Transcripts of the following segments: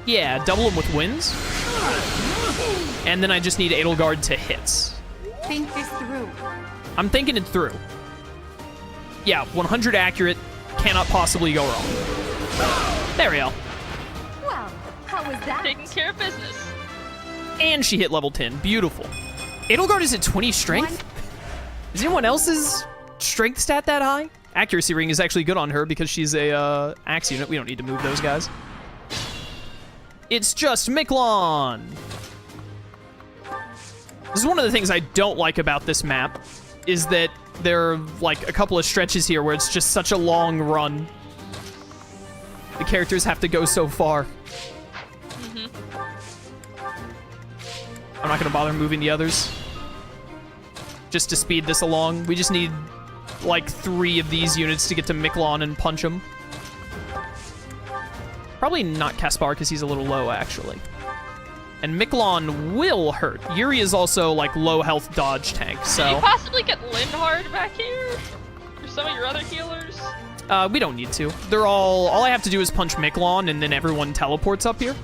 Yeah, double them with wins. And then I just need Edelgard to hit. Think this through. I'm thinking it through. Yeah, 100 accurate. Cannot possibly go wrong. There we go. Well, how was that? Taking care of business. And she hit level 10. Beautiful. Edelgard is at 20 strength? Is anyone else's strength stat that high? Accuracy ring is actually good on her because she's a axe unit. We don't need to move those guys. It's just Miklon. This is one of the things I don't like about this map, is that there are like a couple of stretches here where it's just such a long run. The characters have to go so far. I'm not gonna bother moving the others. Just to speed this along. We just need like 3 of these units to get to Miklon and punch him. Probably not Kaspar because he's a little low actually. And Miklon will hurt. Yuri is also like low health dodge tank, so. Can you possibly get Lindhard back here? Or some of your other healers? We don't need to. They're all I have to do is punch Miklon and then everyone teleports up here.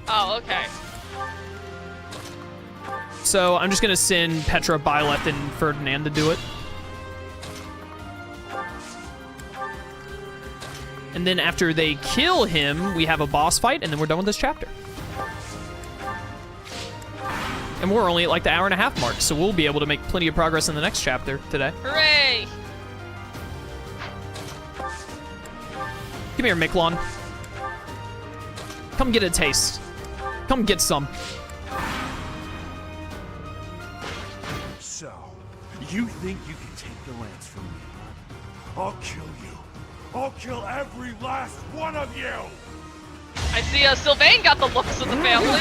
Oh, okay. So I'm just gonna send Petra, Byleth, and Ferdinand to do it. And then after they kill him, we have a boss fight, and then we're done with this chapter. And we're only at like the hour-and-a-half mark, so we'll be able to make plenty of progress in the next chapter today. Hooray! Come here, Miklon. Come get a taste. Come get some. So, you think you can take the lance from me? I'll kill you. I'll kill every last one of you! I see Sylvain got the looks of the family.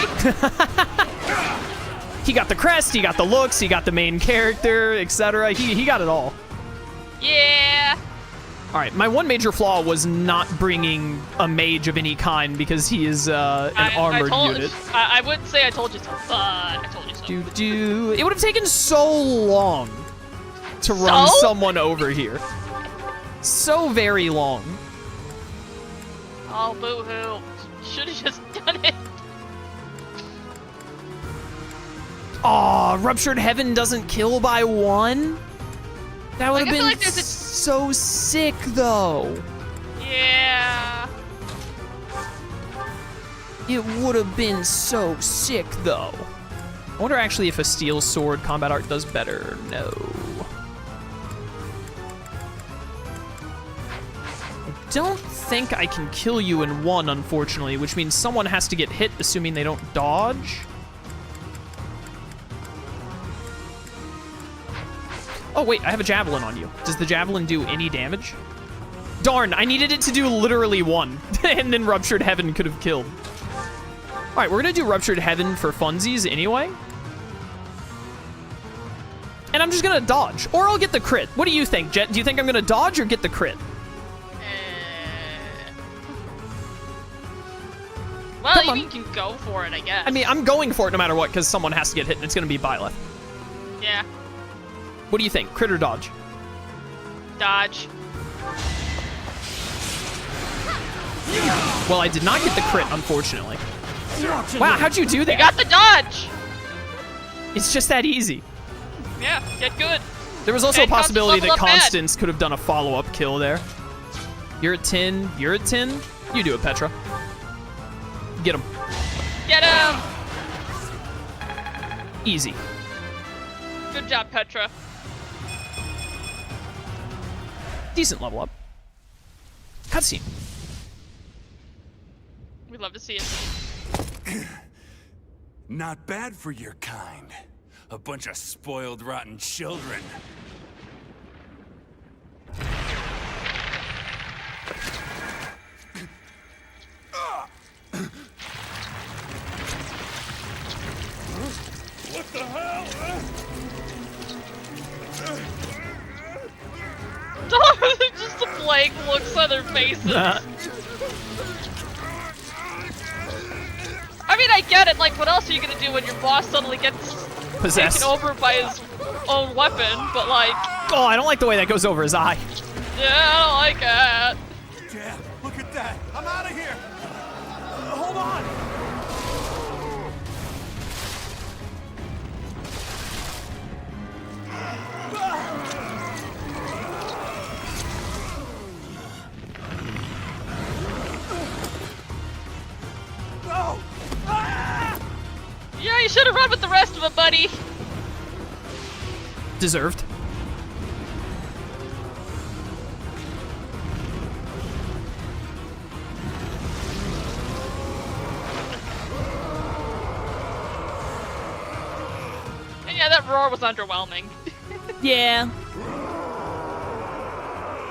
He got the crest, he got the looks, he got the main character, etc. He got it all. Yeah. All right, my one major flaw was not bringing a mage of any kind because he is an armored unit. I wouldn't say I told you so, but I told you so. It would have taken so long to run someone over here. So very long. Oh, boo-hoo. Should have just done it. Aw, Ruptured Heaven doesn't kill by 1? That would have been like so sick, though. Yeah. It would have been so sick, though. I wonder actually if a steel sword combat art does better. No. I don't think I can kill you in 1, unfortunately, which means someone has to get hit, assuming they don't dodge. Oh, wait, I have a javelin on you. Does the javelin do any damage? Darn, I needed it to do literally 1, and then Ruptured Heaven could have killed. All right, we're gonna do Ruptured Heaven for funsies anyway. And I'm just gonna dodge, or I'll get the crit. What do you think, Jet? Do you think I'm gonna dodge or get the crit? Well, you can go for it, I guess. I mean, I'm going for it no matter what, because someone has to get hit, and it's gonna be Byleth. Yeah. What do you think, crit or dodge? Dodge. Well, I did not get the crit, unfortunately. Wow, how'd you do that? You got the dodge! It's just that easy. Yeah, get good. There was also a possibility that Constance Constance could have done a follow-up kill there. You're at 10, you're at 10. You do it, Petra. Get him. Get him! Easy. Good job, Petra. Decent level up. Cutscene. We'd love to see it. Not bad for your kind. A bunch of spoiled, rotten children. What the hell? Just the blank looks on their faces. I mean, I get it. Like, what else are you gonna do when your boss suddenly gets Possessed. taken over by his own weapon? But like, Oh, I don't like the way that goes over his eye. yeah, I don't like it. Dad, look at that. I'm out of here. Hold on. You should have run with the rest of them, buddy. Deserved. Yeah, that roar was underwhelming. Yeah.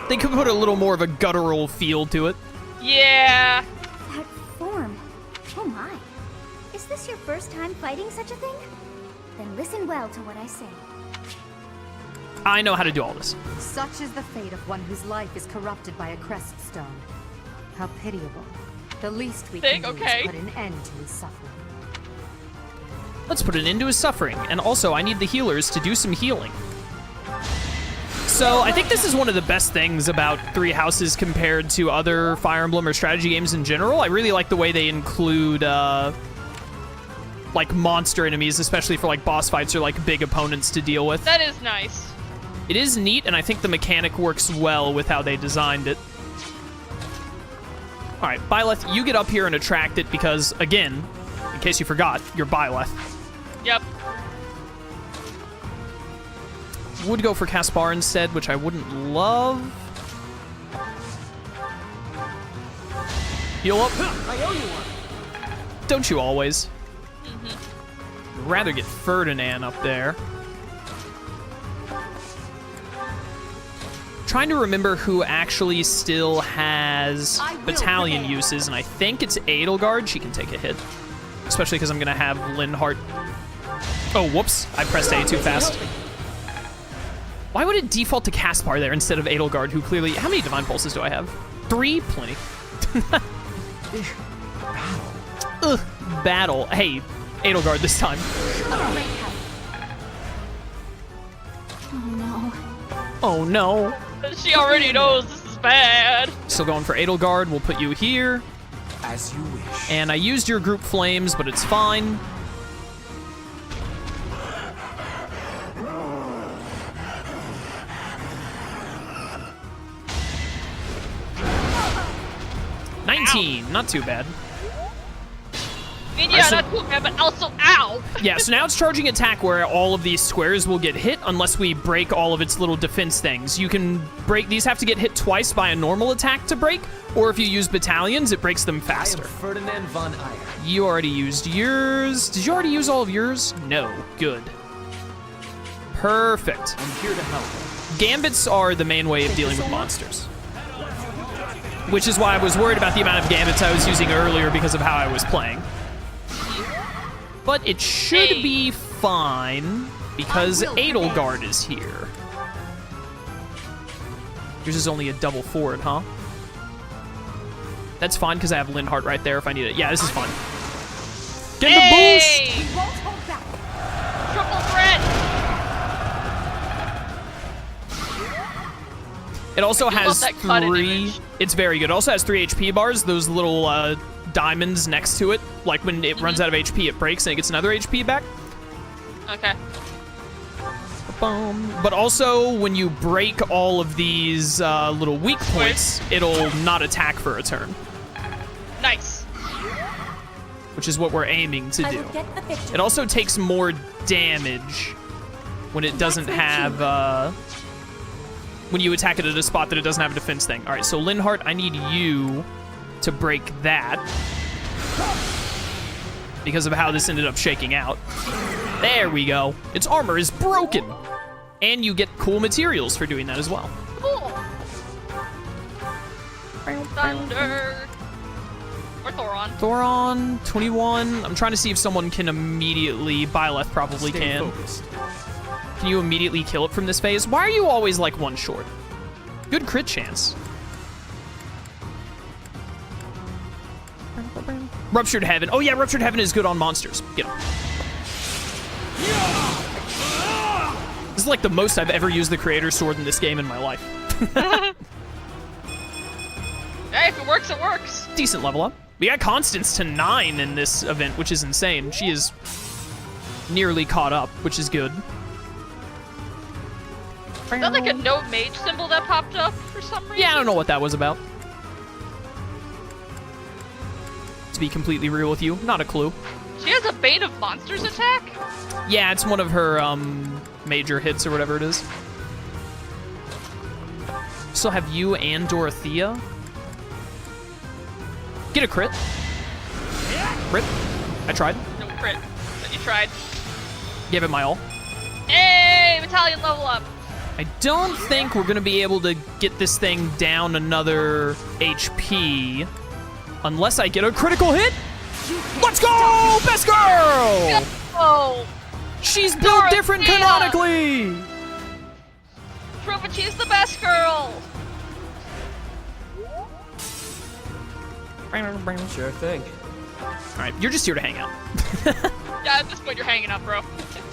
They could put a little more of a guttural feel to it. Yeah. That form. Oh my. Is this your first time fighting such a thing? Then listen well to what I say. I know how to do all this. Such is the fate of one whose life is corrupted by a crest stone. How pitiable. The least we can do Okay. is put an end to his suffering. Let's put an end to his suffering. And also, I need the healers to do some healing. So, I think this is one of the best things about Three Houses compared to other Fire Emblem or strategy games in general. I really like the way they include, like, monster enemies, especially for, like, boss fights or, like, big opponents to deal with. That is nice. It is neat, and I think the mechanic works well with how they designed it. All right, Byleth, you get up here and attract it because, again, in case you forgot, you're Byleth. Yep. Would go for Caspar instead, which I wouldn't love. Heal up. I owe you one. Don't you always? Rather get Ferdinand up there. Trying to remember who actually still has battalion uses, and I think it's Edelgard. She can take a hit. Especially because I'm going to have Linhardt. Oh, whoops. I pressed A too fast. Why would it default to Caspar there instead of Edelgard, who clearly... How many Divine Pulses do I have? 3? Plenty. Ugh. Battle. Hey, Edelgard this time. Oh no. She already knows this is bad. Still going for Edelgard. We'll put you here. As you wish. And I used your group flames, but it's fine. Ow. Not too bad. I mean, yeah, not too bad, but also, ow! Yeah, so now it's charging attack where all of these squares will get hit unless we break all of its little defense things. You can break, these have to get hit twice by a normal attack to break, or if you use battalions, it breaks them faster. I am Ferdinand von Eyre. You already used yours. Did you already use all of yours? No. Good. Perfect. I'm here to help. Gambits are the main way of dealing with monsters. Which is why I was worried about the amount of gambits I was using earlier because of how I was playing. But it should be fine because Edelgard is here. Yours is only a double forward, huh? That's fine because I have Linhardt right there if I need it. Yeah, this is fine. Get the boost! We won't hold back. Triple threat! It also love has that cut 3... image. It's very good. It also has 3 HP bars, those little diamonds next to it. Like when it runs out of HP, it breaks and it gets another HP back. Okay. Boom. But also, when you break all of these little weak points, it'll not attack for a turn. Nice. Which is what we're aiming to do. It also takes more damage when it doesn't have... when you attack it at a spot that it doesn't have a defense thing. All right, so Linhardt, I need you to break that because of how this ended up shaking out. There we go. Its armor is broken. And you get cool materials for doing that as well. Cool. Thunder. Or Thoron. Thoron, 21. I'm trying to see if someone can immediately... Byleth probably Stay can. focused. Can you immediately kill it from this phase? Why are you always like one short? Good crit chance. Ruptured Heaven. Oh yeah, Ruptured Heaven is good on monsters. Get him. This is like the most I've ever used the Creator Sword in this game in my life. Hey, if it works, it works. Decent level up. We got Constance to 9 in this event, which is insane. She is nearly caught up, which is good. Is that like a no mage symbol that popped up for some reason? Yeah, I don't know what that was about. To be completely real with you, not a clue. She has a Bane of Monsters attack? Yeah, it's one of her major hits or whatever it is. Still have you and Dorothea. Get a crit. Crit. I tried. No crit, but you tried. Gave it my all. Hey, battalion level up. I don't think we're gonna be able to get this thing down another HP unless I get a critical hit. Let's go, best girl! Oh, She's built different Dorothea! canonically. prove it, she's the best girl. Sure thing. All right, you're just here to hang out. Yeah, at this point you're hanging up, bro.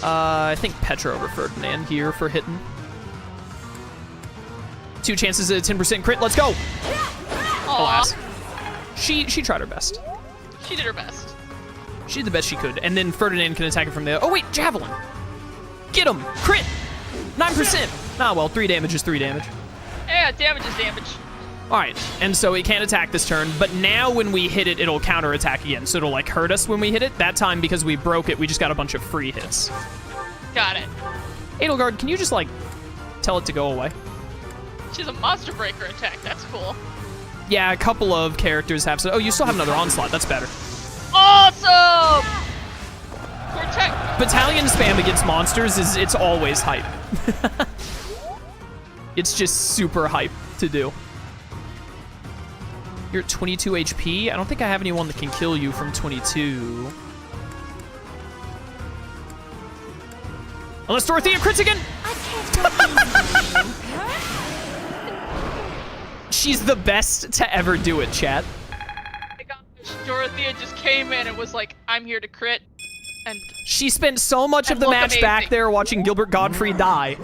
I think Petra over Ferdinand here for hitting. 2 chances at a 10% crit. Let's go. Alas. She tried her best. She did her best. She did the best she could. And then Ferdinand can attack it from there. Oh, wait, Javelin. Get him. Crit. 9%. Ah, well, 3 damage is 3 damage. Yeah, damage is damage. All right, and so it can't attack this turn, but now when we hit it, it'll counterattack again. So it'll, like, hurt us when we hit it. That time, because we broke it, we just got a bunch of free hits. Got it. Edelgard, can you just, like, tell it to go away? She's a monster breaker attack. That's cool. Yeah, a couple of characters have... Oh, you still have another onslaught. That's better. Awesome! Protect. Battalion spam against monsters is... It's always hype. It's just super hype to do. You're at 22 HP. I don't think I have anyone that can kill you from 22. Unless Dorothea crits again. She's the best to ever do it, chat. My gosh, Dorothea just came in and was like, I'm here to crit. And She spent so much of the look match amazing. back there watching Gilbert Godfrey die.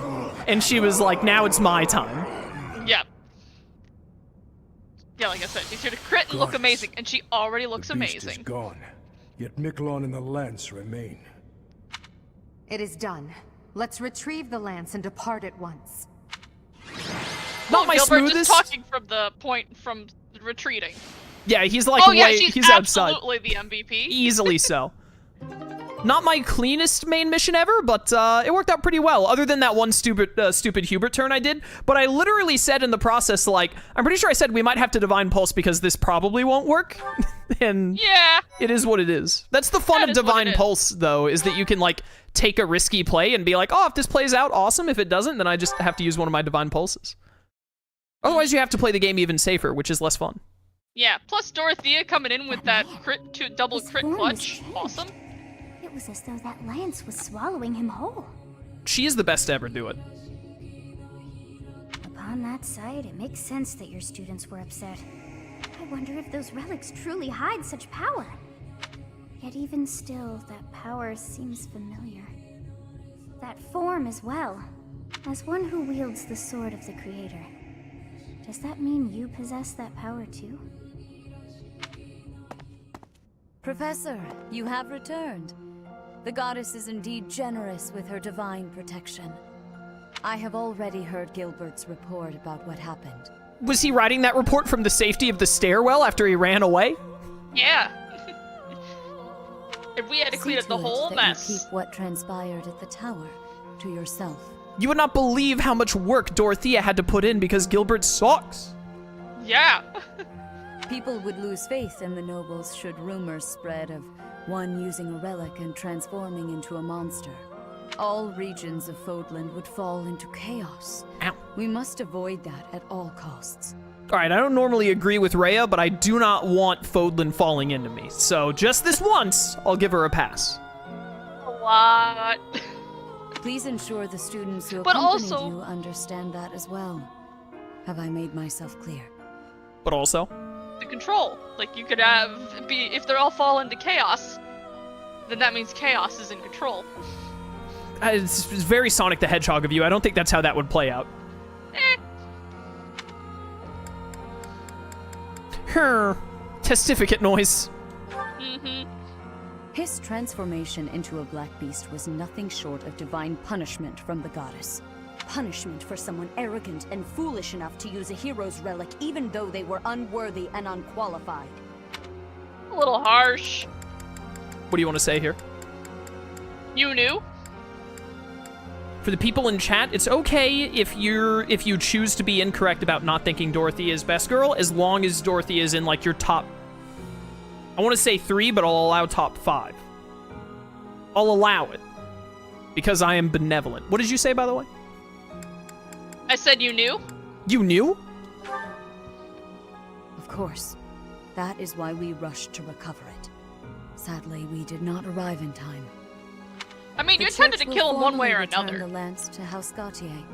And she was like, now it's my time. yeah. Yeah, like I said, she's here to crit and look Guards. amazing. And she already looks The beast is amazing. gone, yet Miquelon and the lance remain. It is done. Let's retrieve the lance and depart at once. Not my Gilbert smoothest. just talking from the point from retreating. Yeah, he's like Oh yeah, way, she's he's outside. absolutely the MVP. Easily so. Not my cleanest main mission ever, but it worked out pretty well, other than that one stupid Hubert turn I did. But I literally said in the process, like, I'm pretty sure I said we might have to Divine Pulse because this probably won't work. And Yeah. it is what it is. That's the fun That of is what it Divine is. Pulse, though, is that you can, like, take a risky play and be like, oh, if this plays out, awesome. If it doesn't, then I just have to use one of my Divine Pulses. Otherwise, you have to play the game even safer, which is less fun. Yeah. Plus Dorothea coming in with that double His crit form clutch. was changed. Awesome. It was as though that lance was swallowing him whole. She is the best to ever do it. Upon that sight, it makes sense that your students were upset. I wonder if those relics truly hide such power. Yet even still, that power seems familiar. That form as well. As one who wields the sword of the Creator. Does that mean you possess that power too? Professor, you have returned. The goddess is indeed generous with her divine protection. I have already heard Gilbert's report about what happened. Was he writing that report from the safety of the stairwell after he ran away? Yeah. If we had to See clean up the to it whole that mess. you keep what transpired at the tower to yourself. You would not believe how much work Dorothea had to put in because Gilbert sucks. Yeah. People would lose faith in the nobles should rumors spread of one using a relic and transforming into a monster. All regions of Fódlan would fall into chaos. Ow. We must avoid that at all costs. All right, I don't normally agree with Rhea, but I do not want Fódlan falling into me. So just this once, I'll give her a pass. A lot. Please ensure the students who But accompanied also- you understand that as well. Have I made myself clear? But also, The control. Like you could if they all fall into chaos, then that means chaos is in control. it's very Sonic the Hedgehog of you. I don't think that's how that would play out. Her testificate noise. His transformation into a black beast was nothing short of divine punishment from the goddess. Punishment for someone arrogant and foolish enough to use a hero's relic even though they were unworthy and unqualified. A little harsh. What do you want to say here? You knew? For the people in chat, it's okay if you choose to be incorrect about not thinking Dorothy is best girl, as long as Dorothy is in like your top. I want to say 3, but I'll allow top 5. I'll allow it because I am benevolent. What did you say, by the way? I said you knew? You knew? Of course. That is why we rushed to recover it. Sadly, we did not arrive in time. I mean, The you intended to church kill will him one way or formally return another. the lance to House Gautier,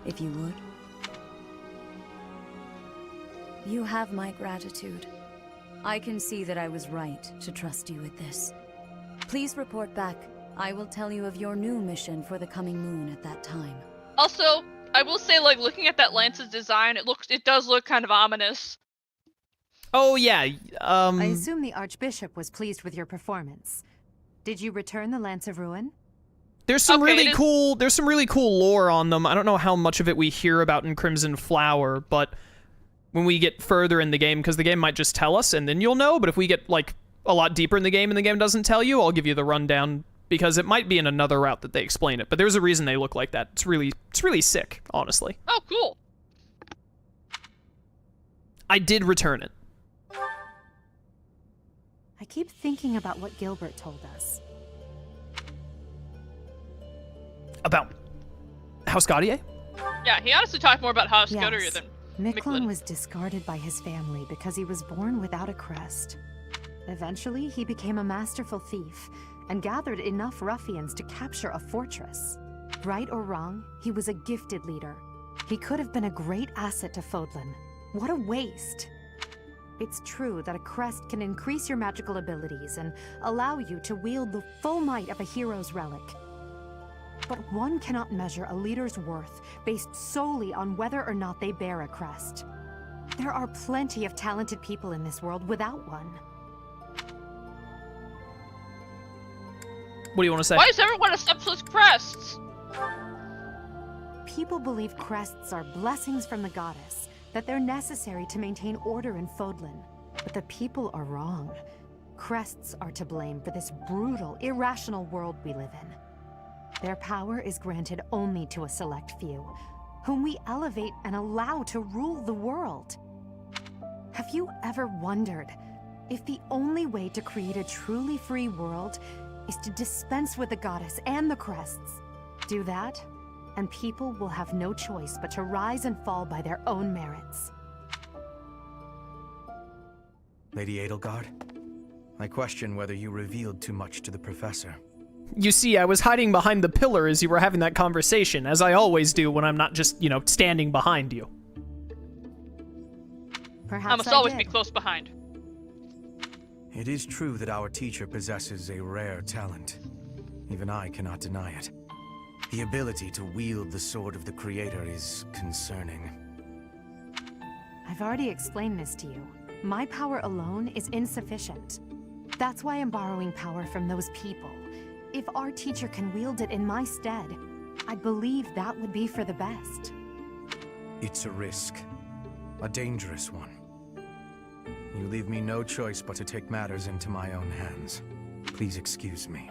if you would. You have my gratitude. I can see that I was right to trust you with this. Please report back. I will tell you of your new mission for the coming moon at that time. Also, I will say, like, looking at that lance's design, it does look kind of ominous. Oh yeah. I assume the Archbishop was pleased with your performance. Did you return the Lance of Ruin? There's some Okay, really cool. There's some really cool lore on them. I don't know how much of it we hear about in Crimson Flower, but when we get further in the game, because the game might just tell us, and then you'll know. But if we get like a lot deeper in the game and the game doesn't tell you, I'll give you the rundown because it might be in another route that they explain it. But there's a reason they look like that. It's really sick, honestly. Oh, cool. I did return it. I keep thinking about what Gilbert told us. About House Gautier? Yeah, he honestly talked more about House Yes. Gautier than Micklin Micklin. was discarded by his family because he was born without a crest. Eventually, he became a masterful thief and gathered enough ruffians to capture a fortress. Right or wrong, he was a gifted leader. He could have been a great asset to Fódlan. What a waste! It's true that a crest can increase your magical abilities and allow you to wield the full might of a hero's relic. But one cannot measure a leader's worth based solely on whether or not they bear a crest. There are plenty of talented people in this world without one. What do you want to say? Why does everyone accept such crests? People believe crests are blessings from the goddess, that they're necessary to maintain order in Fódlan. But the people are wrong. Crests are to blame for this brutal, irrational world we live in. Their power is granted only to a select few, whom we elevate and allow to rule the world. Have you ever wondered if the only way to create a truly free world is to dispense with the goddess and the crests? Do that, and people will have no choice but to rise and fall by their own merits. Lady Edelgard, I question whether you revealed too much to the professor. You see, I was hiding behind the pillar as you were having that conversation, as I always do when I'm not just, standing behind you. Perhaps I must always be did. close behind. It is true that our teacher possesses a rare talent. Even I cannot deny it. The ability to wield the sword of the Creator is concerning. I've already explained this to you. My power alone is insufficient. That's why I'm borrowing power from those people. If our teacher can wield it in my stead, I believe that would be for the best. It's a risk. A dangerous one. You leave me no choice but to take matters into my own hands. Please excuse me.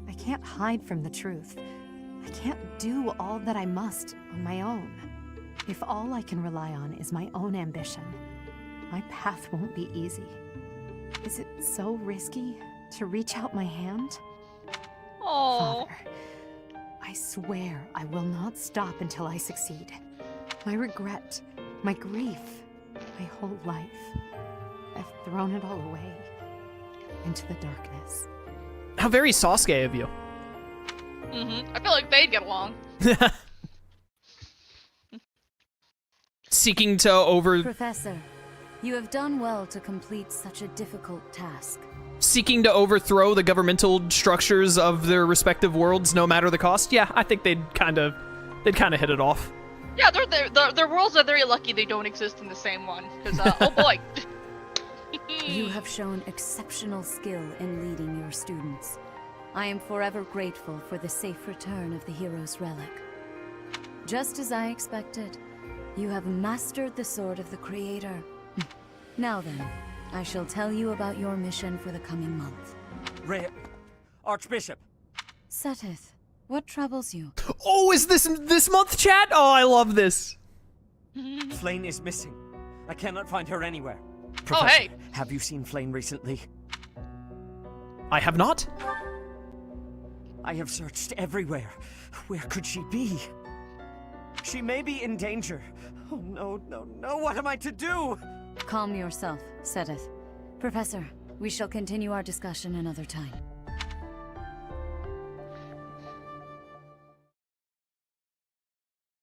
I can't hide from the truth. I can't do all that I must on my own. If all I can rely on is my own ambition, my path won't be easy. Is it so risky to reach out my hand? Oh. Father, I swear I will not stop until I succeed. My regret, my grief, my whole life, I've thrown it all away into the darkness. How very Sasuke of you. I feel like they'd get along. Seeking to over... Professor, you have done well to complete such a difficult task. Seeking to overthrow the governmental structures of their respective worlds, no matter the cost. Yeah, I think they'd kind of hit it off. Yeah, their worlds are very lucky they don't exist in the same one. Because, oh boy. You have shown exceptional skill in leading your students. I am forever grateful for the safe return of the hero's relic. Just as I expected, you have mastered the sword of the Creator. Now then, I shall tell you about your mission for the coming month. Archbishop. Seteth, what troubles you? Oh, is this month, chat? Oh, I love this. Flame is missing. I cannot find her anywhere. Oh, Professor, hey. have you seen Flame recently? I have not. I have searched everywhere. Where could she be? She may be in danger. Oh no, no, no, what am I to do? Calm yourself, Seteth. Professor, we shall continue our discussion another time.